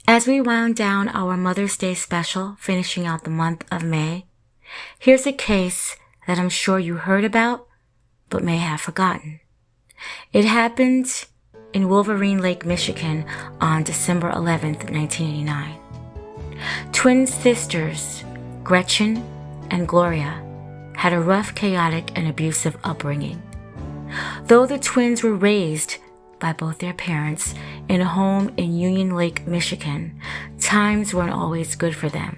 As we wound down our Mother's Day special, finishing out the month of May, here's a case that I'm sure you heard about, but may have forgotten. It happened in Wolverine Lake, Michigan on December 11th, 1989. Twin sisters, Gretchen and Gloria, had a rough, chaotic, and abusive upbringing. Though the twins were raised by both their parents in a home in Union Lake, Michigan, times weren't always good for them.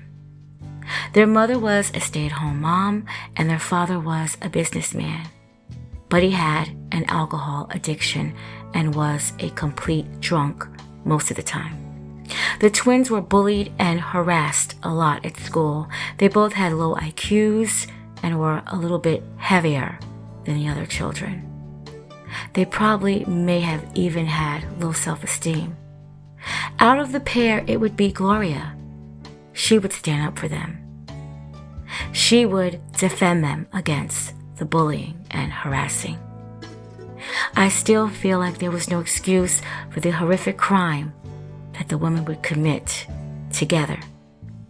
Their mother was a stay-at-home mom, and their father was a businessman. But he had an alcohol addiction and was a complete drunk most of the time. The twins were bullied and harassed a lot at school. They both had low IQs and were a little bit heavier than the other children. They probably may have even had low self-esteem. Out of the pair, it would be Gloria. She would stand up for them. She would defend them against the bullying and harassing. I still feel like there was no excuse for the horrific crime that the women would commit together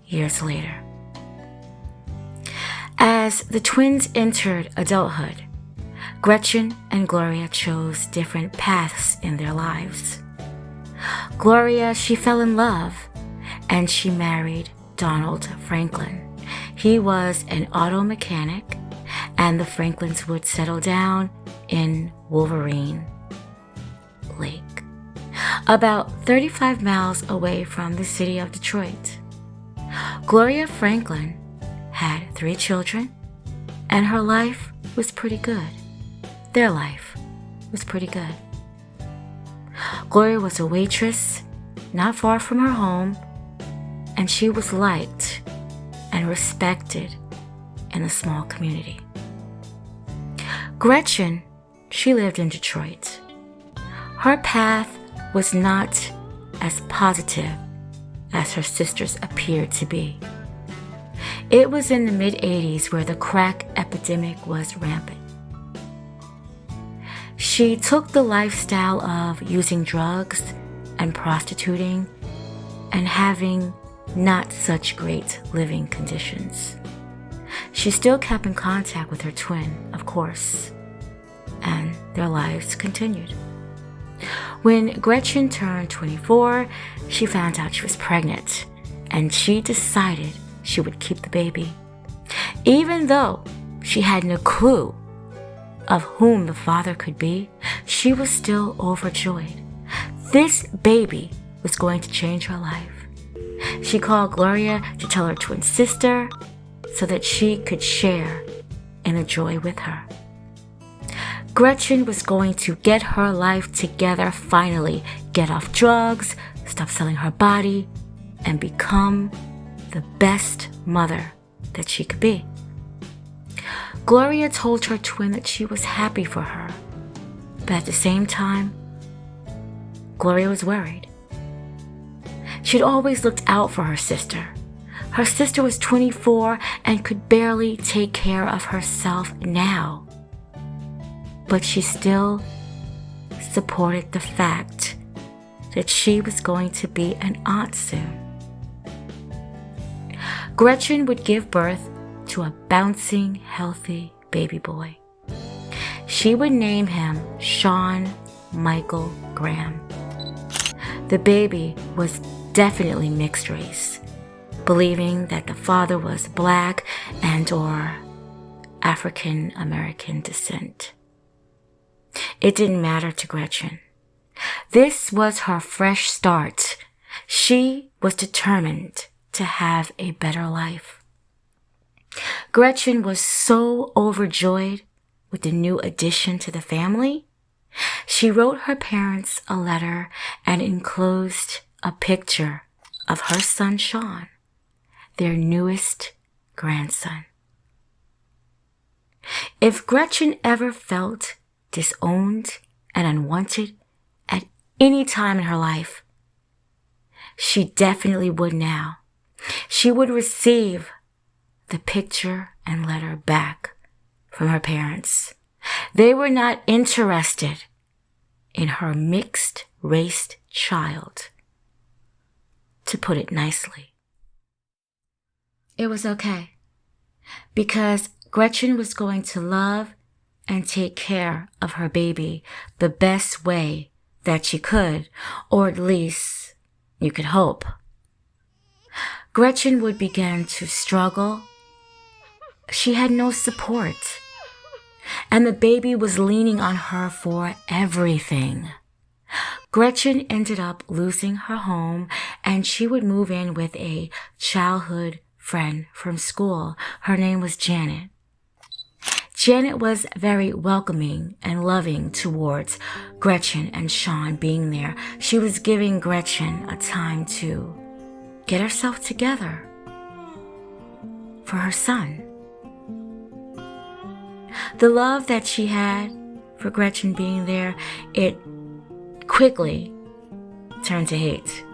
years later. As the twins entered adulthood, Gretchen and Gloria chose different paths in their lives. Gloria, she fell in love and she married Donald Franklin. He was an auto mechanic, and the Franklins would settle down in Wolverine Lake, about 35 miles away from the city of Detroit. Gloria Franklin had 3 children, and her life was pretty good. Their life was pretty good. Gloria was a waitress not far from her home, and she was liked and respected in a small community. Gretchen, she lived in Detroit. Her path was not as positive as her sisters appeared to be. It was in the mid-'80s where the crack epidemic was rampant. She took the lifestyle of using drugs and prostituting and having not such great living conditions. She still kept in contact with her twin, of course, and their lives continued. When Gretchen turned 24, she found out she was pregnant, and she decided she would keep the baby. Even though she had no clue of whom the father could be, she was still overjoyed. This baby was going to change her life. She called Gloria to tell her twin sister so that she could share in the joy with her. Gretchen was going to get her life together finally, get off drugs, stop selling her body, and become the best mother that she could be. Gloria told her twin that she was happy for her, but at the same time, Gloria was worried. She'd always looked out for her sister. Her sister was 24 and could barely take care of herself now. But she still supported the fact that she was going to be an aunt soon. Gretchen would give birth to a bouncing, healthy baby boy. She would name him Sean Michael Graham. The baby was definitely mixed race, believing that the father was Black and or African American descent. It didn't matter to Gretchen. This was her fresh start. She was determined to have a better life. Gretchen was so overjoyed with the new addition to the family. She wrote her parents a letter and enclosed a picture of her son Sean, their newest grandson. If Gretchen ever felt disowned and unwanted at any time in her life, she definitely would now. She would receive the picture and letter back from her parents. They were not interested in her mixed-raced child. to put it nicely. It was okay, because Gretchen was going to love and take care of her baby the best way that she could, or at least you could hope. Gretchen would begin to struggle. She had no support, and the baby was leaning on her for everything. Gretchen ended up losing her home, and she would move in with a childhood friend from school. Her name was Janet. Janet was very welcoming and loving towards Gretchen and Sean being there. She was giving Gretchen a time to get herself together for her son. The love that she had for Gretchen being there, it quickly turned to hate.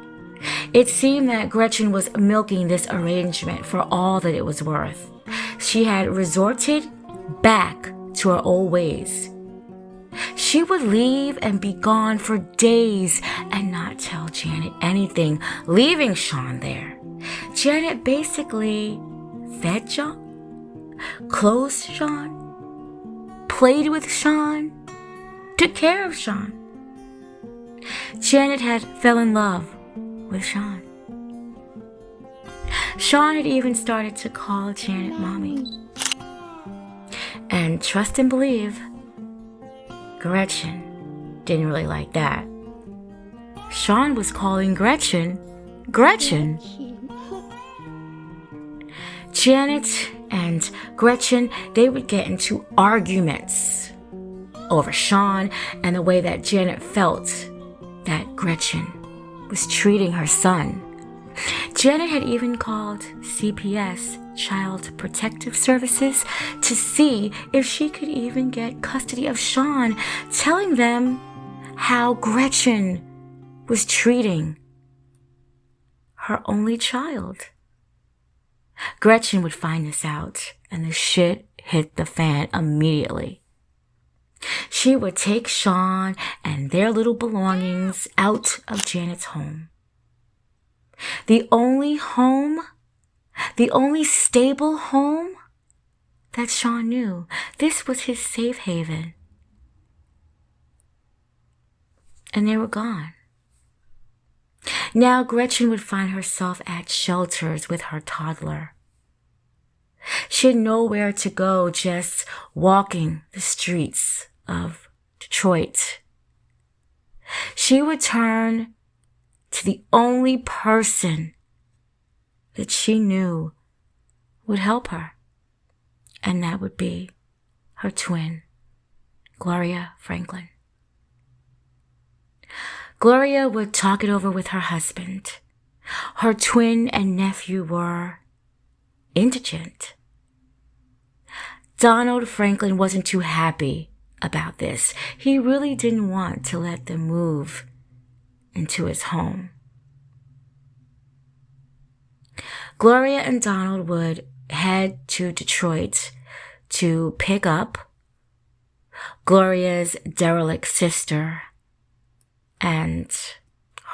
It seemed that Gretchen was milking this arrangement for all that it was worth. She had resorted back to her old ways. She would leave and be gone for days and not tell Janet anything, leaving Sean there. Janet basically fed Sean, clothed Sean, played with Sean, took care of Sean. Janet had fell in love with Sean. Sean had even started to call Janet mommy. And trust and believe, Gretchen didn't really like that. Sean was calling Gretchen, Gretchen. Janet and Gretchen, they would get into arguments over Sean and the way that Janet felt that Gretchen was treating her son. Janet had even called CPS, Child Protective Services, to see if she could even get custody of Sean, telling them how Gretchen was treating her only child. Gretchen would find this out, and the shit hit the fan immediately. She would take Sean and their little belongings out of Janet's home. The only stable home that Sean knew. This was his safe haven. And they were gone. Now Gretchen would find herself at shelters with her toddler. She had nowhere to go, just walking the streets of Detroit. She would turn to the only person that she knew would help her, and that would be her twin, Gloria Franklin. Gloria would talk it over with her husband. Her twin and nephew were indigent. Donald Franklin wasn't too happy about this. He really didn't want to let them move into his home. Gloria and Donald would head to Detroit to pick up Gloria's derelict sister and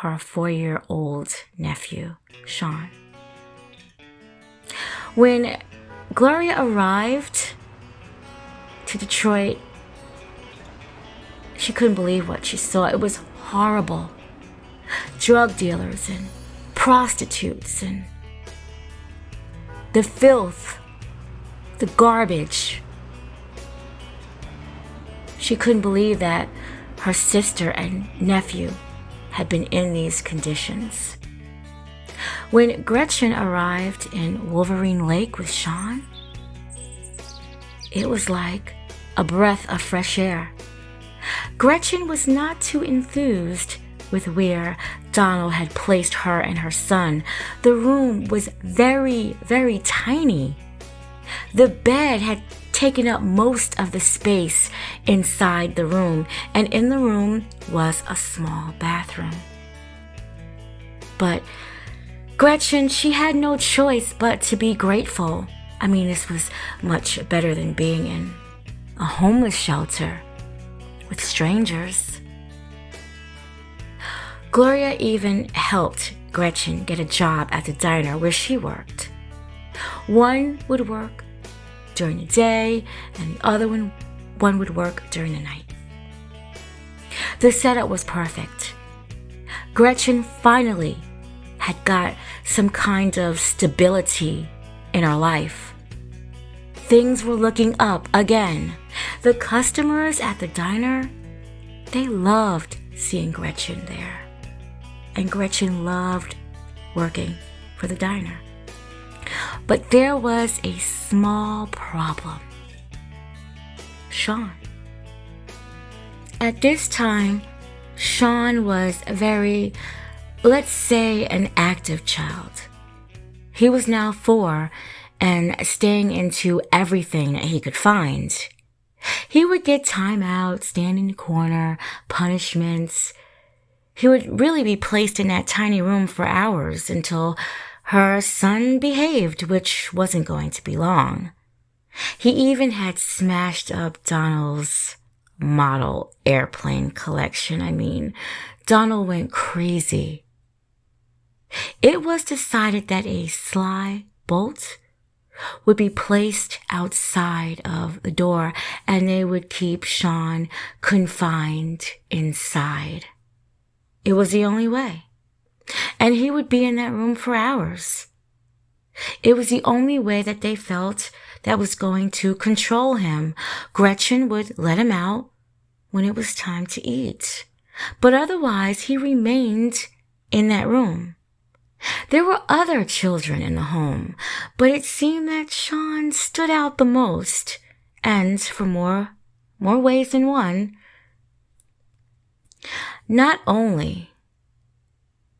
her 4-year-old nephew, Sean. When Gloria arrived to Detroit, she couldn't believe what she saw. It was horrible. Drug dealers and prostitutes and the filth, the garbage. She couldn't believe that her sister and nephew had been in these conditions. When Gretchen arrived in Wolverine Lake with Sean, it was like a breath of fresh air. Gretchen was not too enthused with where Donald had placed her and her son. The room was very, very tiny. The bed had taken up most of the space inside the room, and in the room was a small bathroom. But Gretchen, she had no choice but to be grateful. I mean, this was much better than being in a homeless shelter with strangers. Gloria even helped Gretchen get a job at the diner where she worked. One would work during the day, and the other one would work during the night. The setup was perfect. Gretchen finally had got some kind of stability in her life. Things were looking up again. The customers at the diner, they loved seeing Gretchen there. And Gretchen loved working for the diner. But there was a small problem. Sean. At this time, Sean was a very, let's say, an active child. He was now 4 and staying into everything that he could find. He would get timeouts, stand in the corner, punishments. He would really be placed in that tiny room for hours until her son behaved, which wasn't going to be long. He even had smashed up Donald's model airplane collection. Donald went crazy. It was decided that a sly bolt would be placed outside of the door, and they would keep Sean confined inside. It was the only way. And he would be in that room for hours. It was the only way that they felt that was going to control him. Gretchen would let him out when it was time to eat. But otherwise, he remained in that room. There were other children in the home, but it seemed that Sean stood out the most, and for more ways than one. Not only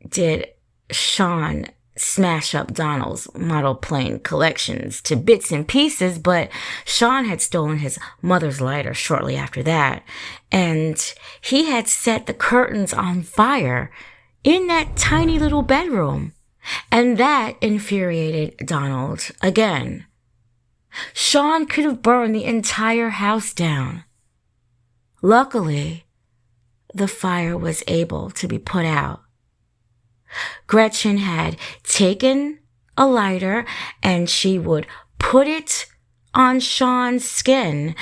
did Sean smash up Donald's model plane collections to bits and pieces, but Sean had stolen his mother's lighter shortly after that, and he had set the curtains on fire in that tiny little bedroom, and that infuriated Donald again. Sean could have burned the entire house down. Luckily, the fire was able to be put out. Gretchen had taken a lighter and she would put it on Sean's skin,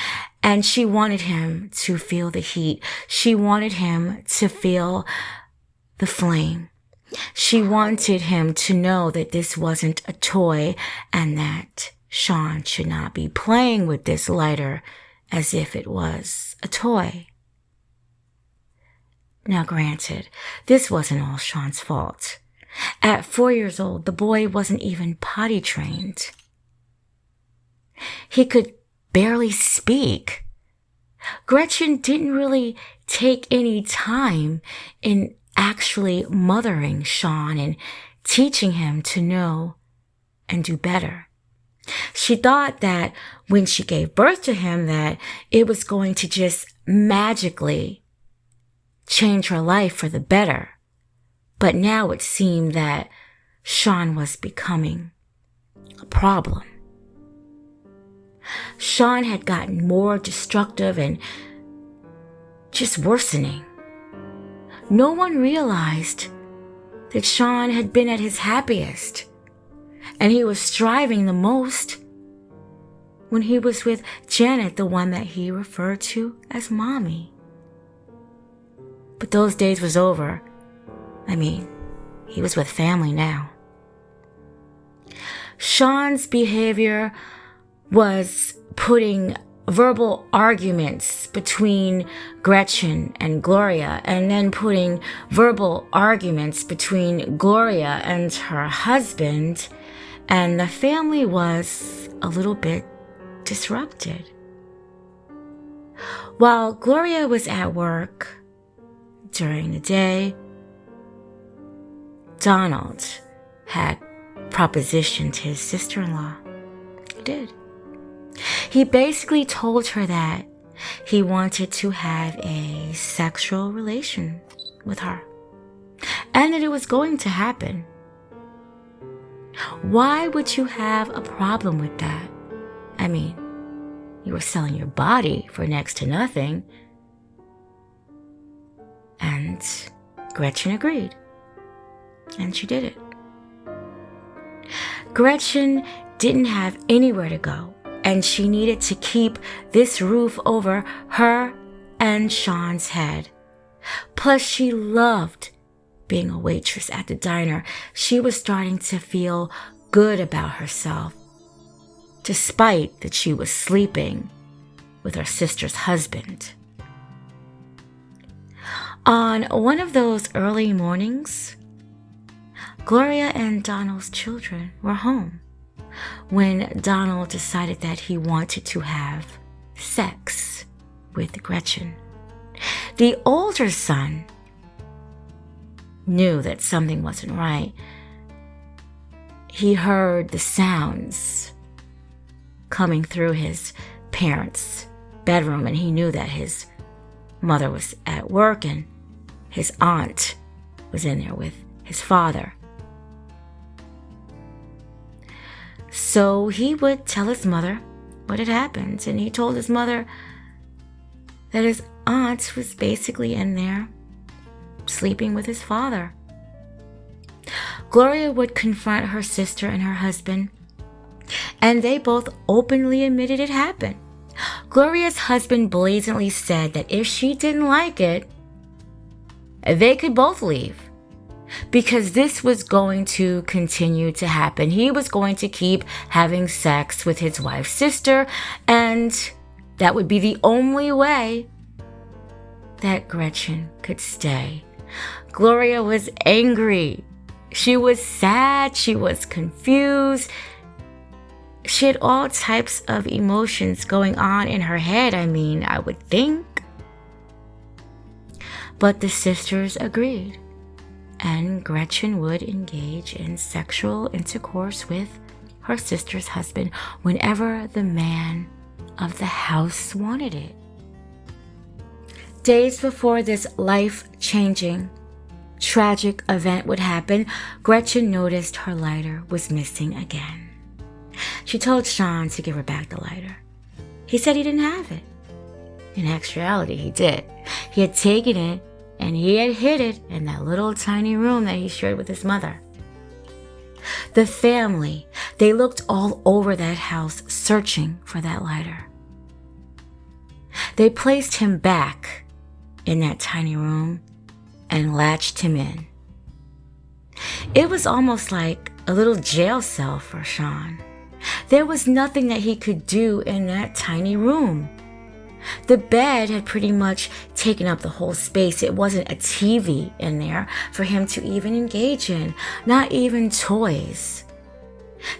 and she wanted him to feel the heat. She wanted him to feel the flame. She wanted him to know that this wasn't a toy and that Sean should not be playing with this lighter as if it was a toy. Now granted, this wasn't all Sean's fault. At 4 years old, the boy wasn't even potty trained. He could barely speak. Gretchen didn't really take any time in actually mothering Sean and teaching him to know and do better. She thought that when she gave birth to him that it was going to just magically change her life for the better. But now it seemed that Sean was becoming a problem. Sean had gotten more destructive and just worsening. No one realized that Sean had been at his happiest, and he was striving the most when he was with Janet, the one that he referred to as Mommy. But those days was over. He was with family now. Sean's behavior was putting verbal arguments between Gretchen and Gloria, and then putting verbal arguments between Gloria and her husband, and the family was a little bit disrupted. While Gloria was at work during the day, Donald had propositioned his sister-in-law. He did. He basically told her that he wanted to have a sexual relation with her, and that it was going to happen. Why would you have a problem with that? You were selling your body for next to nothing. And Gretchen agreed. And she did it. Gretchen didn't have anywhere to go, and she needed to keep this roof over her and Sean's head. Plus, she loved being a waitress at the diner. She was starting to feel good about herself, despite that she was sleeping with her sister's husband. On one of those early mornings, Gloria and Donald's children were home when Donald decided that he wanted to have sex with Gretchen. The older son knew that something wasn't right. He heard the sounds coming through his parents' bedroom, and he knew that his mother was at work and his aunt was in there with his father. So he would tell his mother what had happened, and he told his mother that his aunt was basically in there sleeping with his father. Gloria would confront her sister and her husband, and they both openly admitted it happened. Gloria's husband blatantly said that if she didn't like it, they could both leave, because this was going to continue to happen. He was going to keep having sex with his wife's sister, and that would be the only way that Gretchen could stay. Gloria was angry. She was sad. She was confused. She had all types of emotions going on in her head, I would think. But the sisters agreed, and Gretchen would engage in sexual intercourse with her sister's husband whenever the man of the house wanted it. Days before this life-changing, tragic event would happen, Gretchen noticed her lighter was missing again. She told Sean to give her back the lighter. He said he didn't have it. In actuality, he did. He had taken it and he had hid it in that little tiny room that he shared with his mother. The family, they looked all over that house searching for that lighter. They placed him back in that tiny room and latched him in. It was almost like a little jail cell for Sean. There was nothing that he could do in that tiny room. The bed had pretty much taken up the whole space. It wasn't a TV in there for him to even engage in, not even toys.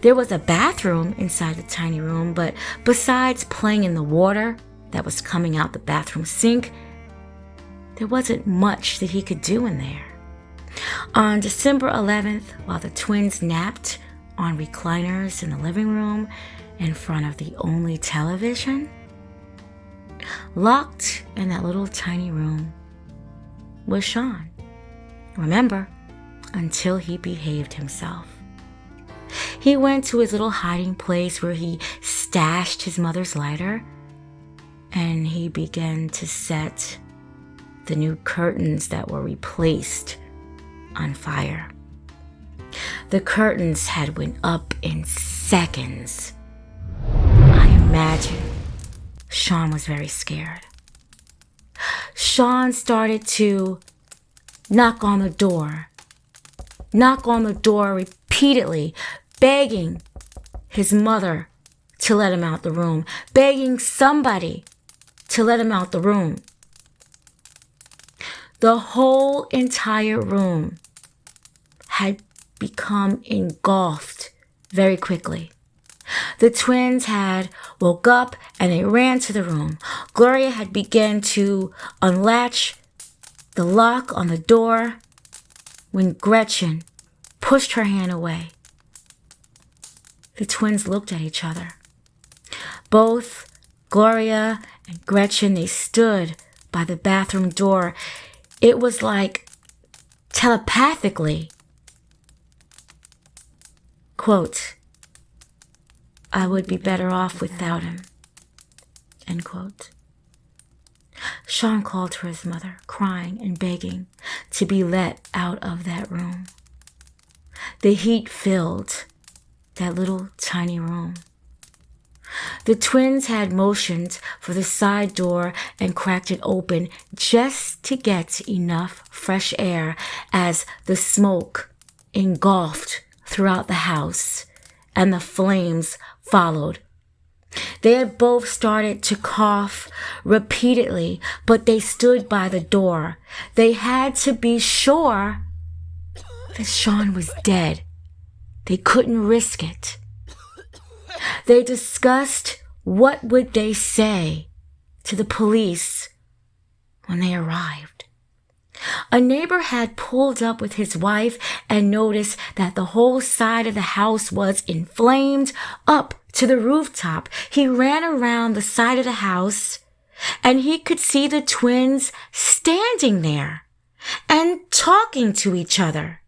There was a bathroom inside the tiny room, but besides playing in the water that was coming out the bathroom sink, there wasn't much that he could do in there. On December 11th, while the twins napped on recliners in the living room in front of the only television, locked in that little tiny room was Sean. Remember, until he behaved himself. He went to his little hiding place where he stashed his mother's lighter, and he began to set the new curtains that were replaced on fire. The curtains had went up in seconds. I imagine Sean was very scared. Sean started to knock on the door repeatedly, begging his mother to let him out the room, begging somebody to let him out the room. The whole entire room had become engulfed very quickly. The twins had woke up and they ran to the room. Gloria had begun to unlatch the lock on the door when Gretchen pushed her hand away. The twins looked at each other. Both Gloria and Gretchen, they stood by the bathroom door. It was like telepathically. Quote, "I would be better off without him." End quote. Sean called to his mother, crying and begging to be let out of that room. The heat filled that little tiny room. The twins had motioned for the side door and cracked it open just to get enough fresh air as the smoke engulfed throughout the house and the flames followed. They had both started to cough repeatedly, but they stood by the door. They had to be sure that Sean was dead. They couldn't risk it. They discussed what would they say to the police when they arrived. A neighbor had pulled up with his wife and noticed that the whole side of the house was inflamed up to the rooftop. He ran around the side of the house and he could see the twins standing there and talking to each other.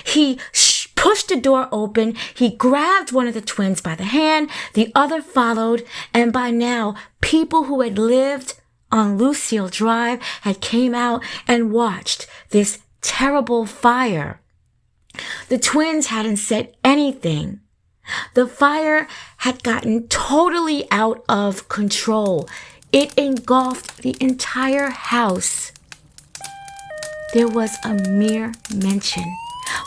He pushed the door open. He grabbed one of the twins by the hand. The other followed. And by now, people who had lived on Lucille Drive had came out and watched this terrible fire. The twins hadn't said anything. The fire had gotten totally out of control. It engulfed the entire house. There was a mere mention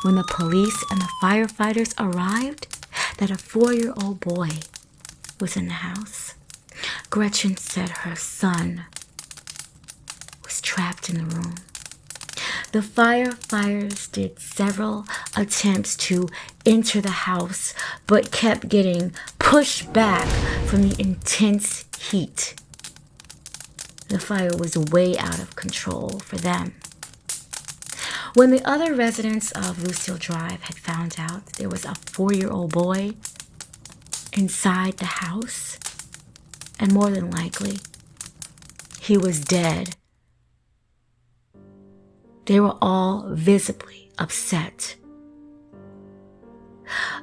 when the police and the firefighters arrived that a 4-year-old boy was in the house. Gretchen said her son was trapped in the room. The firefighters did several attempts to enter the house, but kept getting pushed back from the intense heat. The fire was way out of control for them. When the other residents of Lucille Drive had found out there was a 4-year-old boy inside the house, and more than likely, he was dead, they were all visibly upset.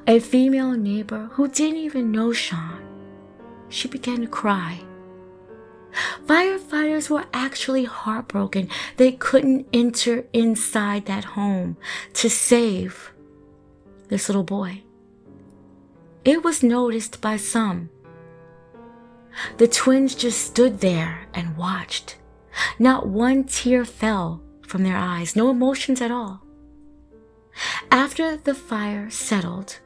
A female neighbor who didn't even know Sean, she began to cry. Firefighters were actually heartbroken. They couldn't enter inside that home to save this little boy. It was noticed by some. The twins just stood there and watched. Not one tear fell from their eyes, no emotions at all. After the fire settled,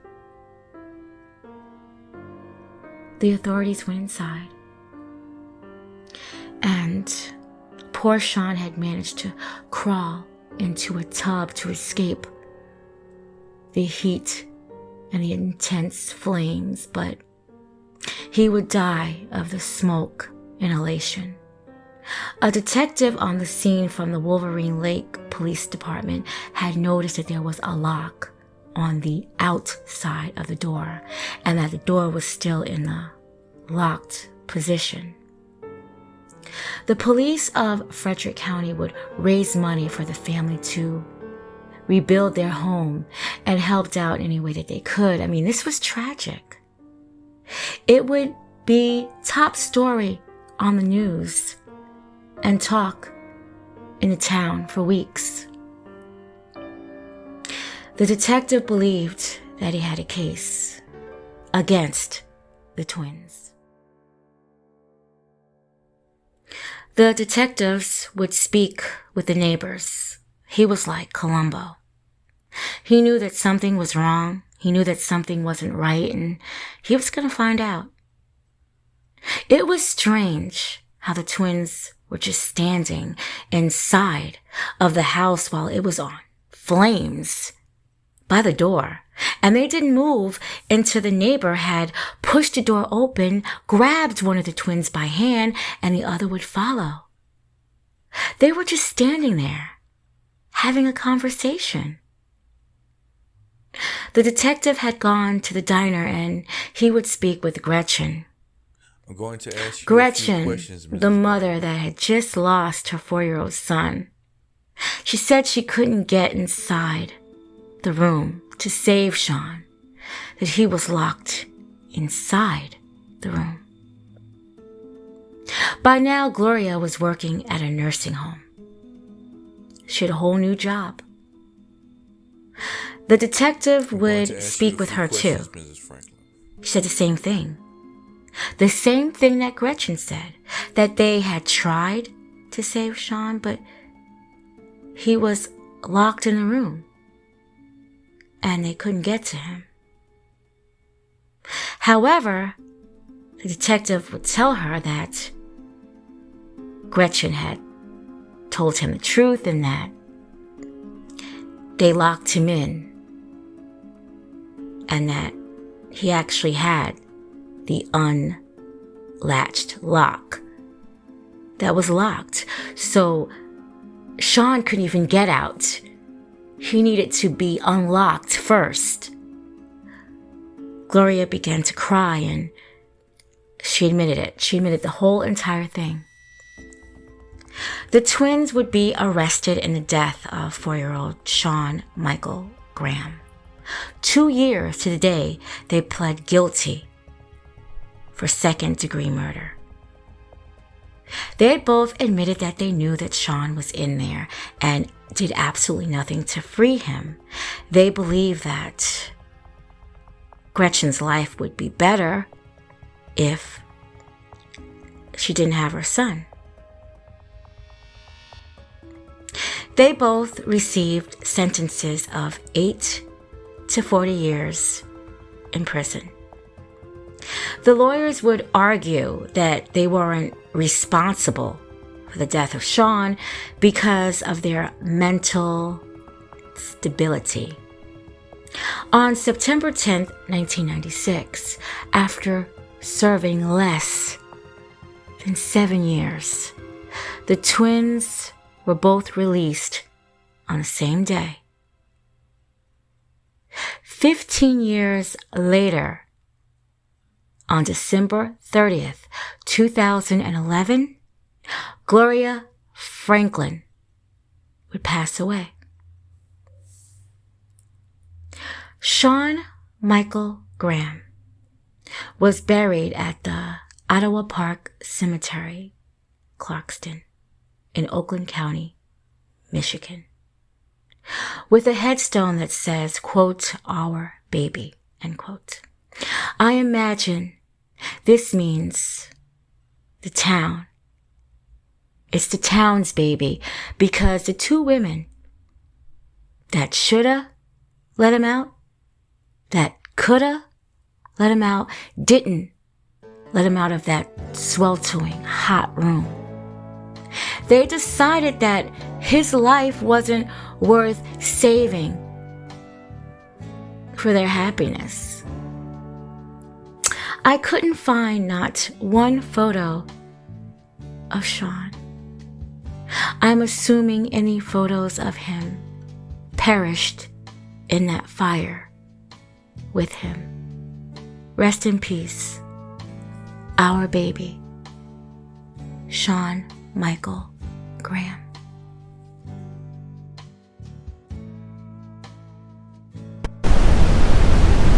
the authorities went inside. And poor Sean had managed to crawl into a tub to escape the heat and the intense flames, but he would die of the smoke inhalation. A detective on the scene from the Wolverine Lake Police Department had noticed that there was a lock on the outside of the door and that the door was still in the locked position. The police of Frederick County would raise money for the family to rebuild their home and helped out any way that they could. I mean, this was tragic. It would be top story on the news and talk in the town for weeks. The detective believed that he had a case against the twins. The detectives would speak with the neighbors. He was like Columbo. He knew that something was wrong. He knew that something wasn't right, and he was going to find out. It was strange how the twins were just standing inside of the house while it was on flames by the door. And they didn't move until the neighbor had pushed the door open, grabbed one of the twins by hand, and the other would follow. They were just standing there, having a conversation. The detective had gone to the diner and he would speak with Gretchen. I'm going to ask you Gretchen, a few questions, Mrs. the mother that had just lost her 4-year-old son. She said she couldn't get inside the room to save Sean, that he was locked inside the room. By now, Gloria was working at a nursing home. She had a whole new job. The detective I'm going would to ask speak you a with few her too. questions, Mrs. Franklin. She said the same thing. The same thing that Gretchen said, that they had tried to save Sean, but he was locked in a room and they couldn't get to him. However, the detective would tell her that Gretchen had told him the truth and that they locked him in and that he actually had the unlatched lock that was locked. So Sean couldn't even get out. He needed to be unlocked first. Gloria began to cry and she admitted it. She admitted the whole entire thing. The twins would be arrested in the death of 4-year-old Sean Michael Graham. 2 years to the day they pled guilty for second-degree murder. They had both admitted that they knew that Sean was in there and did absolutely nothing to free him. They believed that Gretchen's life would be better if she didn't have her son. They both received sentences of 8 to 40 years in prison. The lawyers would argue that they weren't responsible for the death of Sean because of their mental stability. On September 10th, 1996, after serving less than 7 years, the twins were both released on the same day. 15 years later, on December 30th, 2011, Gloria Franklin would pass away. Sean Michael Graham was buried at the Ottawa Park Cemetery, Clarkston, in Oakland County, Michigan, with a headstone that says, quote, "Our baby," end quote. I imagine this means the town. It's the town's baby because the two women that shoulda let him out, that coulda let him out, didn't let him out of that sweltering hot room. They decided that his life wasn't worth saving for their happiness. I couldn't find not one photo of Sean. I'm assuming any photos of him perished in that fire with him. Rest in peace, our baby, Sean Michael Graham.